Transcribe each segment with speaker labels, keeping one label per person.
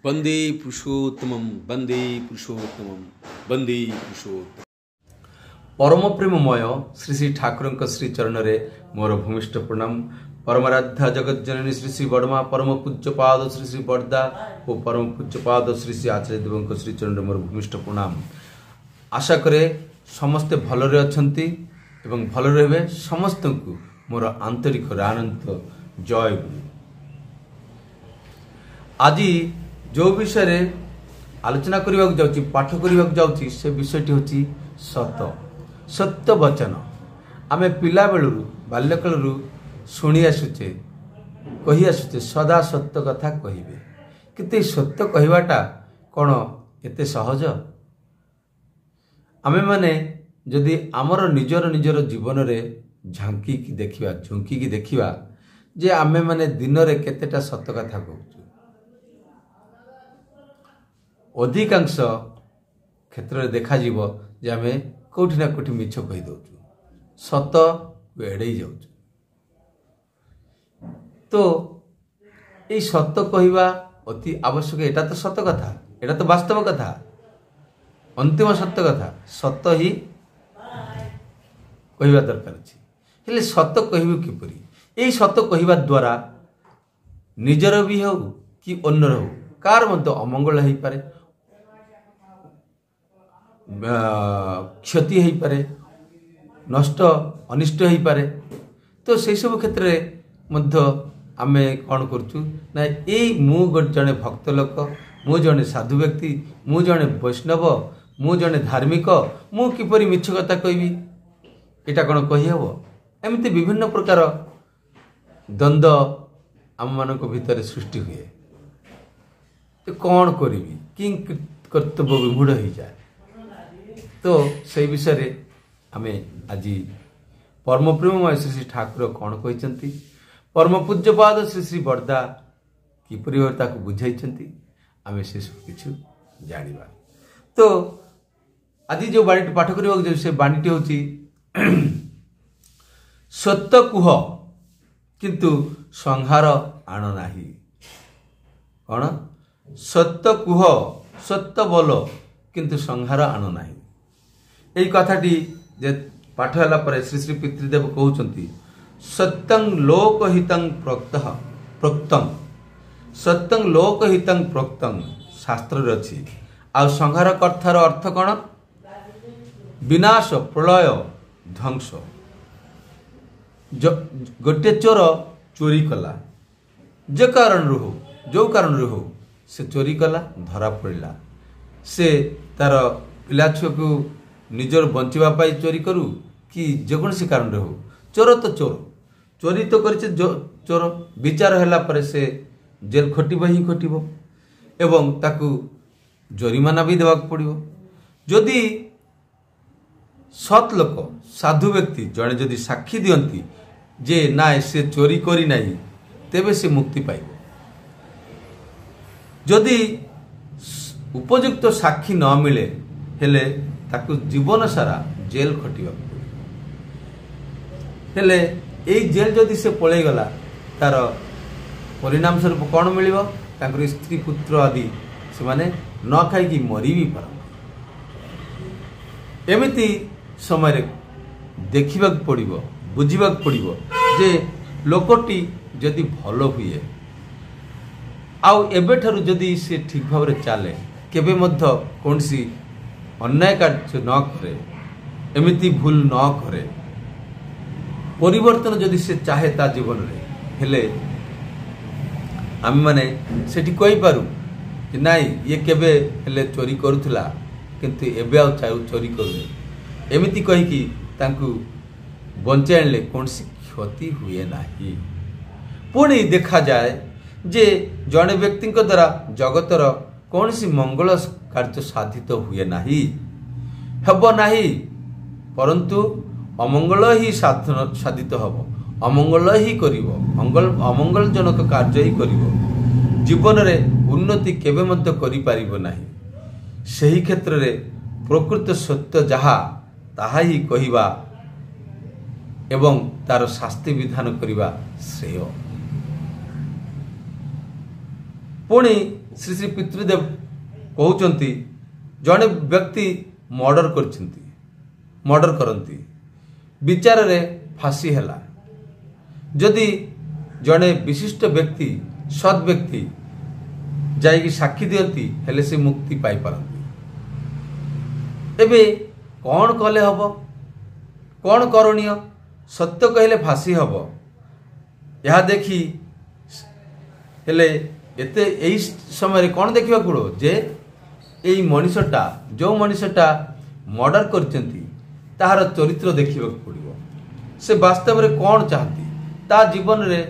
Speaker 1: वंदे पुरुषोत्तमं वंदे पुरुषोत्तमं वंदे पुरुषोत्तम।
Speaker 2: परम प्रेममय श्री श्री ठाकुर श्री चरण रे मोर भूमिष्ठ प्रणाम। परमाराध्या जगत जननी श्री श्री बड़मा परम पूज्यपाद श्री श्री बड़दा और परम पूज्यपाद श्री श्री आचार्य देव श्री चरण रे मोर भूमिष्ठ प्रणाम। आशा करे समस्ते भलरे अछंती एवं भल रहे समस्त को मोर आंतरिक आनंद जय गुरु। आज जो विषय रे आलोचना करने जाऊँगी पाठ करने जाऊँगी से विषयटी होची सत्य वचन। आमे पिला बेलू बाल्यकालू शुणी आसुचे कही आसुचे सदा सत्य कथा कहिबे, किंतु सत्य कहवाटा कौन एते सहज? आमे माने जदि आमर निजर निजर जीवन रे झांकी की देखिबा झुंकी की देखिबा जे आमे माने दिन रे केतेटा सत्य कथा कहूँ, अधिकांश क्षेत्र में देखा जीवो जे आमे कोठी ना कोठी मिछ कहि दउछु, सत एड़े जाउछु। तो ये सत्य कहवा अति आवश्यक। एटा तो सत्य कथा, एटा तो वास्तव कथा, अंतिम सत्य कथा सत्य ही कहवा दरकार अछि। हेले सत्य कहबु किपरि? एई सत्य कहवा द्वारा निजर भी हो कि अन्यर हो कार मध्य अमंगल हो पारे, क्षति हो पारे, नष्ट अनिष्ट हो पारे। तो से सब क्षेत्र मध्य आमे कौन करचु ना एई मु जने भक्त लोक, मु जने साधु व्यक्ति, मु जने वैष्णव, मु जने धार्मिक, मु किपरि मिछ कथा कहबी एटा कौन कहि हबो? एमिति विभिन्न प्रकार द्वंद्व आम मान भितर सृष्टि हुए। तो कौन करी कि कर्तव्य विमूढ़ हो जाए। तो से विषय रे आमे आज परम प्रेममय श्री श्री ठाकुर कौन कहते, परम पूज्यपाद श्री श्री बड़दा किपरि ताको बुझाइछंती, आमे से सब किछु जानिबा। तो आज जो बाणीटी पाठ करबा से बाणीटी होची सत्य कुह किंतु संहार आण नाही। कौन? सत्य कुह सत्य बोलो किंतु संहार आण नाही। यही कथाटी जे पाठ होला पर श्री श्री पितृदेव कहउचंती सत्यं लोकहितं प्रोक्तम सत्यं लोकहितं प्रोक्तम शास्त्र रे अछि। आ संहार कथार अर्थ कौन? विनाश, प्रलय, ध्वंस। गोटे चोर चोरी कला जो कारण हो से चोरी कला धरा पड़ा, से तार पिला छुआ को निजर बंचिबा पाई चोरी करू कि जेकोसी कारण हो, चोर तो चोरी तो कर चोर विचार हैला पर से जेल खटिब ही खटिब एवं ताकू जरिमाना भी देवाक पड़िबो। जदि सत लोक साधु व्यक्ति जड़े जदि साक्षी दियंती जे ना से चोरी करी नाही तेबे से मुक्ति पाइब। जदि उपयुक्त साक्षी न मिले हेले ताकू जीवन सारा जेल खटिबा हेले एई जेल जदि से पळै गला तार परिणाम स्वरूप कौन मिलिबो? तांकर स्त्री पुत्र आदि से माने न खाई कि मरी भी पार। एमिति समय देखा पड़ो, बुझा पड़ो जे लोकटी जदि भल हुए आउ एबे ठारू जदि से ठीक भाव में चले केबे मध्य कौनसी अन्याय कार्य न करे, एमिति भूल न करे, परिवर्तन जदि से चाहे ता जीवन रे हेले आम माने सेठी कहि पारू कि नाई ये केबे हेले चोरी करूथला किंतु एबे आ चोरी करूनी, एमिति कहि कि तांकू बंचाई आनले कौनसी क्षति हुए नाही। पुणी देखा जाए जे जड़े व्यक्ति द्वारा जगतर कौनसी मंगल कार्य साधित हुए नाही, हेब नाही, परंतु अमंगल ही साधित हब, अमंगल ही करिवो, अमंगलजनक कार्य ही करिवो, जीवन रे उन्नति केबे मध्य करि पारिबो नाही। सही क्षेत्र रे प्रकृत सत्य जहा ताहा ही कहिबा एवं तार शास्ति विधान करिबा श्रेय। पुणी श्री श्री पितृदेव कहते जड़े व्यक्ति मर्डर करती विचार रे फांसी हैला जदि जड़े विशिष्ट व्यक्ति सद व्यक्ति जाइकी साक्षी दियंती हेले से मुक्ति पाई पारती। एबे कौन कले हब कौन करणीय सत्य कहले फांसी हब यह देखी हेले एते एई समय कौन देखा पड़ो जे एई मनीषटा जो मनीषटा मर्डर करचंती ताहार चरित्र देखा पड़ो से वास्तव में कौन चाहती ता जीवन रे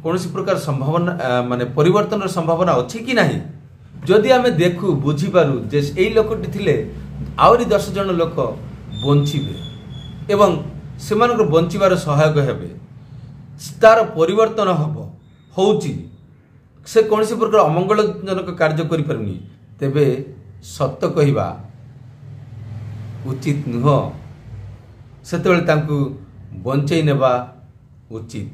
Speaker 2: कौन प्रकार संभावना माने परिवर्तन संभावना अच्छी कि नहीं जदि आमे देखू बुझीपारू जे एई लोकटी थिले आउरी 10 जन लोक बंचिबे एवं सेमानक बंचिबार सहायक हेबे तार परिवर्तन हब होउची से कौन प्रकार अमंगलजनक कार्य करें तेबे सत्य कहवा उचित नुह से बंचई नेबा उचित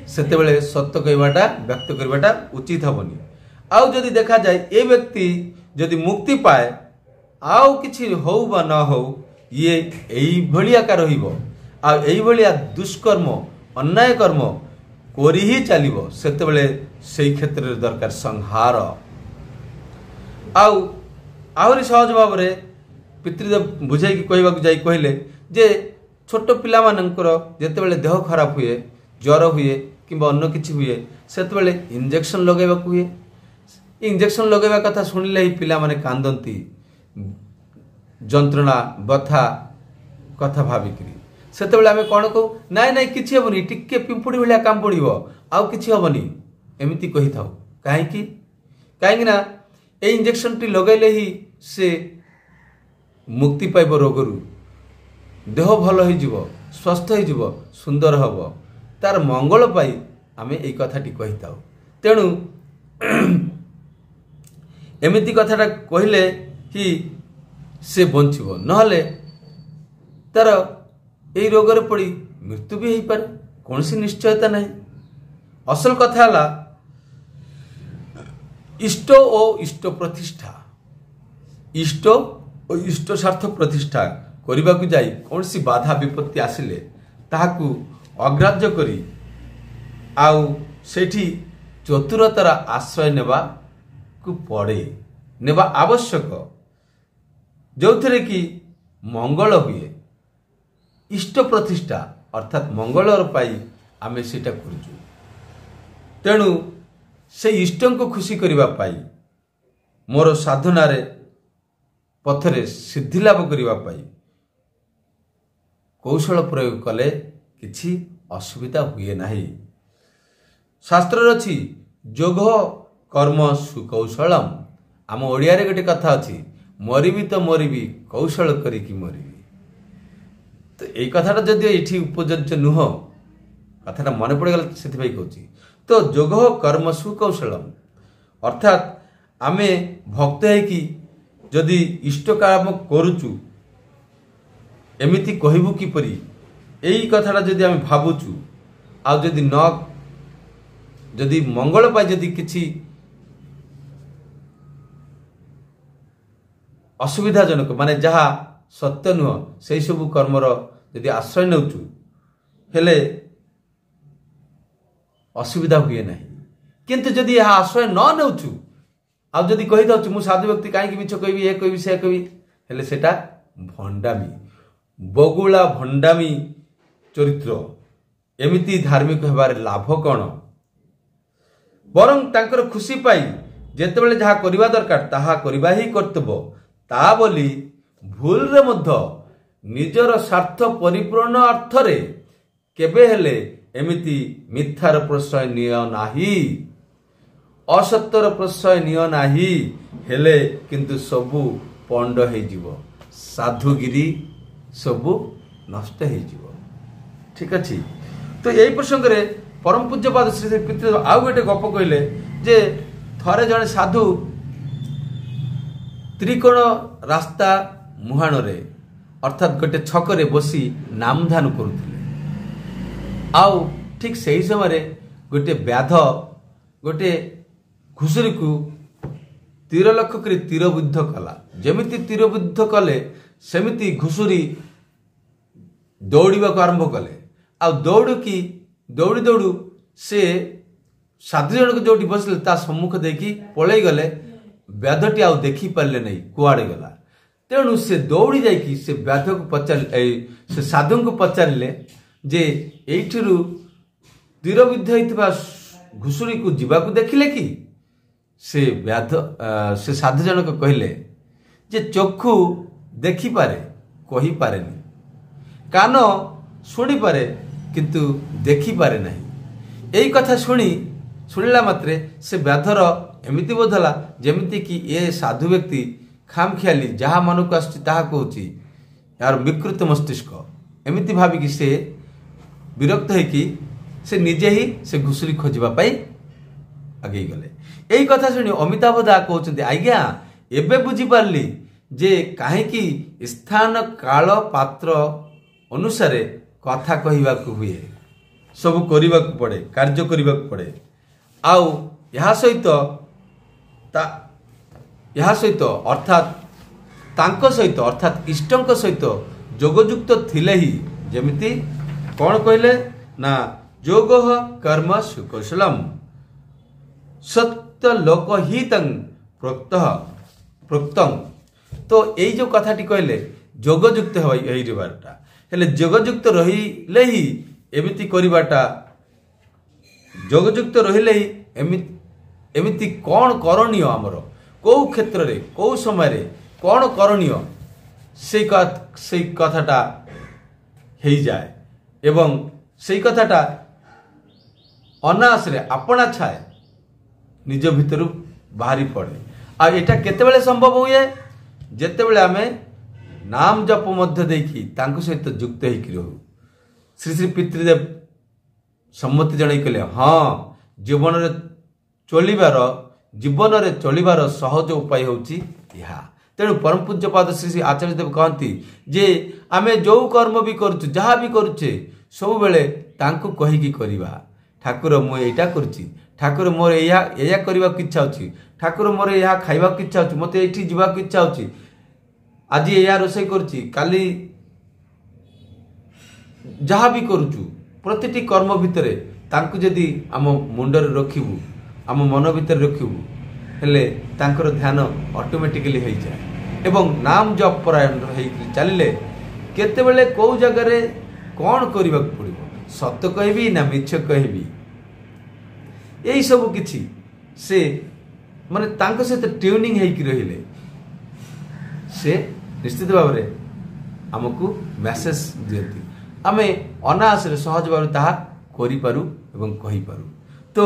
Speaker 2: से सत्य कहवाटा व्यक्त करवाटा उचित हेनी आउ जदि देखा जाए ए व्यक्ति जदि मुक्ति पाए आउ किछि हो बा न हो ये एई भलिया का रहिबो आ एई भलिया दुष्कर्म अन्याय कर्म कोरी ही चलिबो सेतेबेले सेई क्षेत्र रे दरकार संहार आउरी सहज भाव रे पितृदेव बुझाई कहवा जाई कहले जे छोट पिला मानकर जेतेबेले देह खराब हुए ज्वर हुए किंबा अन्य किछि हुए सेतेबेले इंजेक्शन लगेबा हुए इंजेक्शन लगेबा कथा सुनिले ही पिला माने कांदंती जंत्रणा बथा कथा भाविकरी सेतेबेले आमे कोन को नाइ नाइ किछि हेबनी टिके पिंपुडी भलिया काम पड़िबो आउ किछि हेबनी एमिति कहि थाउ काहे ना ए इंजेक्शन टी लगैले ही से मुक्ति पाइब रोगरु देह भल हो स्वस्थ हो सुंदर हम तार मंगल पाई आमे ए कथाटी कहि थाउ तेणु एमिति कथाटा कहले कि से बंचिबो नहले तार ए रोगर पड़ी मृत्यु भी हो पारे कौन सी निश्चयता नहीं। असल कथा है इष्ट और इष्ट प्रतिष्ठा इष्ट और इष्ट स्वार्थ प्रतिष्ठा करने को जाई कौन सी बाधा विपत्ति आसिले ताहाकू अग्राह्य करी आउ सेठी चतुरतार आश्रय नेबा को पड़े नेबा आवश्यक जो थे कि मंगल हुए इष्ट प्रतिष्ठा अर्थात मंगलर पाई आमे सेटा करूचु तेणु से इष्ट को खुशी करबा पाई मोर साधना रे पथरे सिद्धि लाभ करबा पाई कौशल प्रयोग कले किछि असुविधा हुए नहीं। शास्त्र रछि जोग कर्म सुकौशलम आम ओडिया रे गोटे कथा अछि मरिबी तो मरिबी कौशल करी कि मरिबी तो यही कथाटा जदि ये उपयोज्य नुह कथाटा मन पड़गला से कहूँ तो जोग कर्म सुकौशलम अर्थात आमे भक्त है कि जदि इष्ट काम करुचु एमिति कहबू किपरि यही कथाटा जदि आमे भावुचु आ जदि न जदि मंगल पाई जदि किछि असुविधाजनक माने जहा सत्य नुह से सब कर्मर यदि आश्रय नौचु हेले असुविधा हुए नहीं किंतु जदि यह आश्रय न नौचु आ जदि कहि दउछु मु साधु व्यक्ति काहे कि मिछ कहबी ए कहबी से कहबी हेले सेटा भंडामी बगुला भंडामी चरित्र एमिति धार्मिक हेबार लाभ कौन बरं तांकर खुशी पाई जेतेबेले जहा करिबा दरकार ताहा करिबा ही कर्तव्य ता बोली भूल रे मध्य निजर स्वार्थ परिपूर्ण अर्थ रे केबे हेले एमिति मिथ्यार प्रश्रय निय नाही असत्यर प्रश्रय निय नाही हेले किंतु सबु पंड हे जीवो साधुगिरी सबु नष्ट हे जीवो। ठीक अछि तो यही प्रसंग रे परम पूज्यपाद श्री श्री पितृदेव आउ गोटे गप कहले जे थरे जने साधु त्रिकोण रास्ता मुहाण रे अर्थात गोटे छकरे बसी नामधान करुले आउ ठीक सही समय गोटे व्याध गोटे घुषुरी को तीर लक्ष्य कर तीरबुद्ध कला जमिति तीरबुद्ध कले सेमिति घुषुरी दौड़ा आरंभ कले आ दौड़की दौड़ी दौड़ू से साधु जनक जो बसले ता सम्मुख देखी पलई गले व्याधटी आउ देखी पारे नहीं कुआड़े गला तेणु से दौड़ी जाकि से व्याध को पचार से साधु को पचारे जे एठू तीरबिद्ध होता घुषुरी को जीवाकू देखिले कि से व्याध से साधु जनक कहले जे चक्षु देखिपारे कही पारे नहीं कान शुणी पारे किंतु देखिपारे नहीं यही कथा शुणिला मात्रे से व्याधर एमिति बोधला जेमिति कि ये साधु व्यक्ति खामखियाली जहाँ मन को आसुची ताहा कहूची यार विकृत मस्तिष्क एमिति भाविकी से विरक्त होइकी से निजे ही से घुषुरी खोजिबा पाई आगे गले यही कथा शुणी अमिताभ दा कहते आज्ञा एबे बुझी पारली जे काहेकि स्थान काल पात्र अनुसारे कथा कहवाकू हुए सब करने पड़े कार्य करने पड़े आउ यहाँ सहित अर्थात तांको सहित अर्थात इष्टंक सहित जोगयुक्त थिले ही जेमिति कौन कहले ना जोग कर्म सुकौशलम सत्य लोक हितं प्रोक्तं तो यही जो कथाटी कहले जोगयुक्त होइबाटा हेले जोगयुक्त रहिले ही एमिति करिबाटा जोगयुक्त रहिले ही एमिति कौन करणीय आमर कौ क्षेत्र रे कौ समय रे कौन करणीय से कथाटा हो जाए एवं से कथाटा अनास रे अपना छाए निज भितर बाहरी पड़े आ एटा केतेबेले संभव हुए जेतेबेले आमे नाम जप मध्य देखी तांको सहित युक्त होइकि रहू श्री श्री पितृदेव सम्मति जणाई कहले हाँ जीवन रे चलिबार सहज उपाय होची यहा तेणु परम पूज्यपाद श्री श्री आचार्य देव कहती जे आमे जो कर्म भी करुचे जहाँ भी करुचे सब बेले तांको कहिकी करिबा ठाकुर मु एटा करुची ठाकुर मोर या करने की इच्छा होची ठाकुर मोर या खाइबा की इच्छा होची मते एठी जीवा की इच्छा होची आज या रोषे करुची काली जहाँ भी करुचु प्रतिटी कर्म भितरे तांको जदि आम मुंडर रखिबु आम मन भितर रखिबु हेले तांकर ध्यान ऑटोमेटिकली हो जाए एवं नाम जप परायण होई चलिले केतेबेले को जगह रे कौन करबा पड़िबो सत्य कहबी ना मिछ कहबी यही सब किछि से माने तांको सहित ट्यूनिंग होइकि रहिले से निश्चित भाव रे हमकु मैसेज दियंती आमे अनास रे सहज भाव ताहा करि पारू एवं कहि पारू तो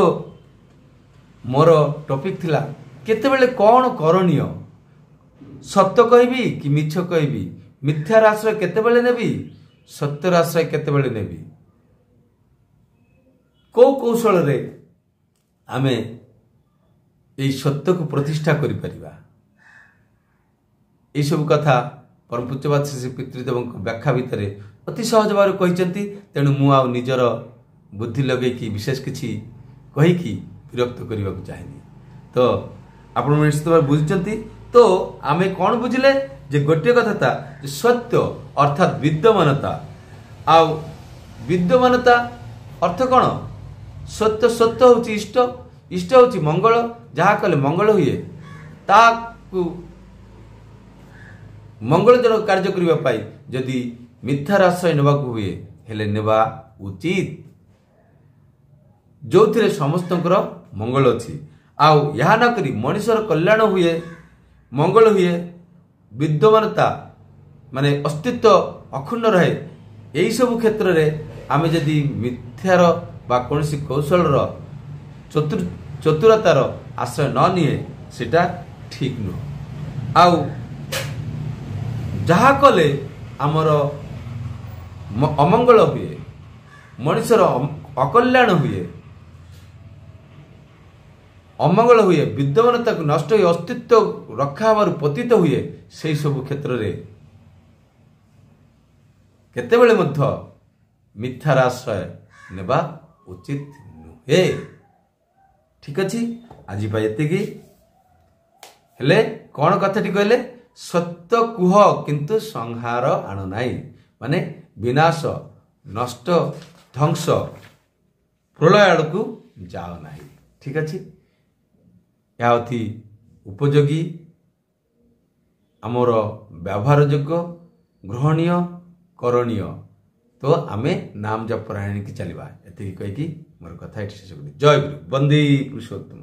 Speaker 2: मोर टॉपिक थिला केतेबेले कौन करणीय सत्य कहबी कि मिछ कहबी मिथ्यार आश्रय केतेबेले नेबी सत्यर आश्रय केतेबेले नेबी को कौशल रे आमे ए सत्य को प्रतिष्ठा करि परिबा ए सब कथा परम पूज्यपाद श्री पितृदेव व्याख्या भितर अति सहज भाव कहते तेणु मु आ निजर बुद्धि लगे कि विशेष किछि कहिकी विरक्त करने को चाहेनी तो आपण निश्चित भाव बुझी तो आमे कौन बुझिले जे गोटे कथा था सत्य अर्थात विद्यमानता आ विद्यमानता अर्थ कौन सत्य सत्य होची इष्ट इष्ट होची मंगल जहाँ कले मंगल हुए ताकू मंगलजनक कार्य करबा पाई जदि मिथ्यार आश्रय नेबाकू हुए हेले नेबा उचित जो थिरे समस्तंकर मंगल अच्छी आउ यह न करी मनुष्यर कल्याण हुए मंगल हुए विद्यमानता माने अस्तित्व अखंड रहे यही सब क्षेत्र रे आमे जदि मिथ्यार बा कोनसी कौशल चतुरतार आश्रय न निए सेटा ठीक नुह आउ जहाँ कले आमर अमंगल हुए मनुष्यर अकल्याण हुए अमंगल हुए विद्यमानता को नष्ट हुए अस्तित्व रक्षा हमार पतित हुए से सब क्षेत्र रे केतेबेले मध्य मिथ्यार आश्रय नेबा उचित नुहे ठीक अच्छे आज एतिकी हेले कौन कथाटी कहले सत्य कुह किंतु संहार आणु नाई माने विनाश नष्ट ध्वंस प्रलय आड़ को जाओ ना ठीक अच्छे यह अति उपयोगी आमर व्यवहार योग्य ग्रहणीय करणीय तो आमे नाम जप परायण की चलवा एति कहीकि मोर कथा जय गुरु वंदे पुरुषोत्तम।